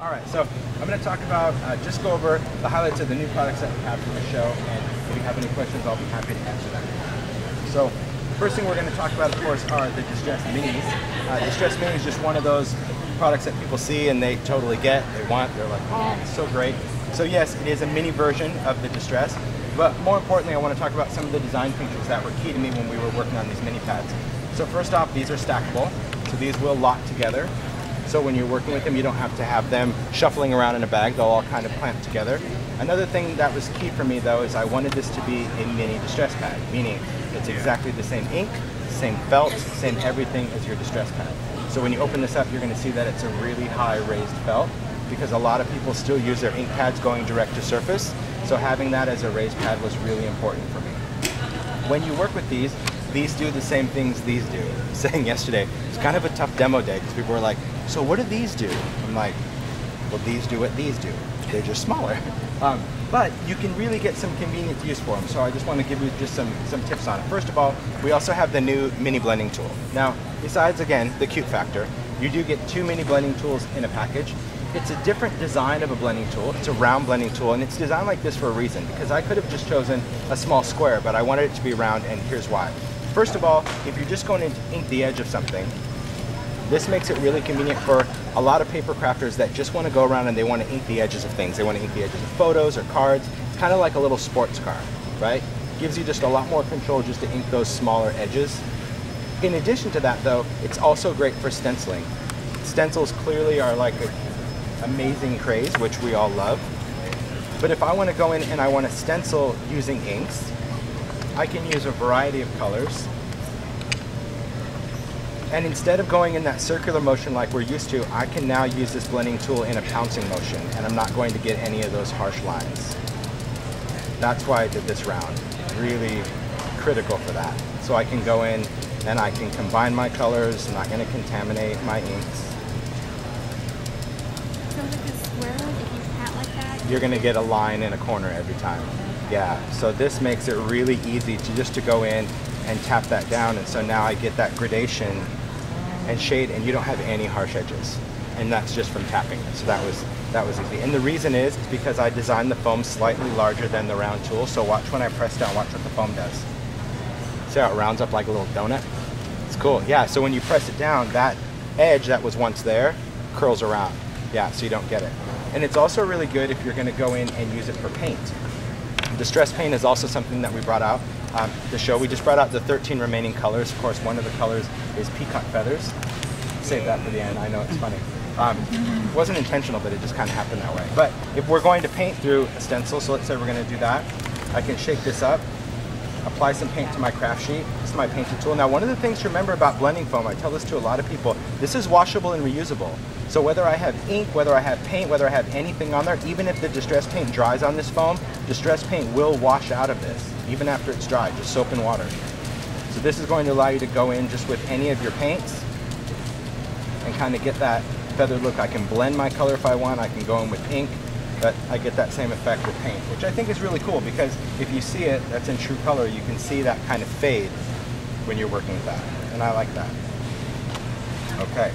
All right, so I'm going to talk about, just go over the highlights of the new products that we have from the show, and if you have any questions, I'll be happy to answer them. So, first thing we're going to talk about, of course, are the Distress Minis. Distress Mini is just one of those products that people see and they totally get, they want, they're like, oh, it's so great. So yes, it is a mini version of the Distress, but more importantly, I want to talk about some of the design features that were key to me when we were working on these mini pads. So first off, these are stackable, so these will lock together. So when you're working with them, you don't have to have them shuffling around in a bag, they'll all kind of clamp together. Another thing that was key for me though is I wanted this to be a mini Distress pad, meaning it's exactly the same ink, same felt, same everything as your Distress pad. So when you open this up, you're going to see that it's a really high raised felt because a lot of people still use their ink pads going direct to surface. So having that as a raised pad was really important for me. When you work with these do the same things these do. I was saying yesterday, it's kind of a tough demo day because people were like, so what do these do? I'm like, well, these do what these do. They're just smaller. But you can really get some convenient use for them. So I just want to give you just some tips on it. First of all, we also have the new mini blending tool. Now, besides, again, the cute factor, you do get 2 mini blending tools in a package. It's a different design of a blending tool. It's a round blending tool, and it's designed like this for a reason, because I could have just chosen a small square, but I wanted it to be round, and here's why. First of all, if you're just going to ink the edge of something, this makes it really convenient for a lot of paper crafters that just want to go around and they want to ink the edges of things. They want to ink the edges of photos or cards. It's kind of like a little sports car, right? Gives you just a lot more control just to ink those smaller edges. In addition to that though, it's also great for stenciling. Stencils clearly are like an amazing craze, which we all love. But if I want to go in and I want to stencil using inks, I can use a variety of colors. And instead of going in that circular motion like we're used to, I can now use this blending tool in a pouncing motion, and I'm not going to get any of those harsh lines. That's why I did this round. Really critical for that. So I can go in and I can combine my colors, I'm not going to contaminate my inks. So with the square, if you pat like that, you're going to get a line in a corner every time. Yeah, so this makes it really easy to go in and tap that down, and so now I get that gradation and shade, and you don't have any harsh edges, and that's just from tapping it. So that was easy. And the reason is because I designed the foam slightly larger than the round tool. So watch when I press down, watch what the foam does. See how it rounds up like a little donut? It's cool. Yeah. So when you press it down, that edge that was once there curls around. Yeah. So you don't get it. And it's also really good if you're going to go in and use it for paint. Distress paint is also something that we brought out. The show, we just brought out the 13 remaining colors. Of course, one of the colors is peacock feathers. Save that for the end. I know it's funny. It wasn't intentional, but it just kind of happened that way. But if we're going to paint through a stencil, so let's say we're going to do that, I can shake this up, apply some paint to my craft sheet. This is my painting tool. Now, one of the things to remember about blending foam, I tell this to a lot of people, this is washable and reusable. So whether I have ink, whether I have paint, whether I have anything on there, even if the Distress paint dries on this foam, Distress paint will wash out of this, even after it's dry, just soap and water. So this is going to allow you to go in just with any of your paints and kind of get that feathered look. I can blend my color if I want, I can go in with ink, but I get that same effect with paint, which I think is really cool because if you see it, that's in true color, you can see that kind of fade when you're working with that, and I like that. Okay.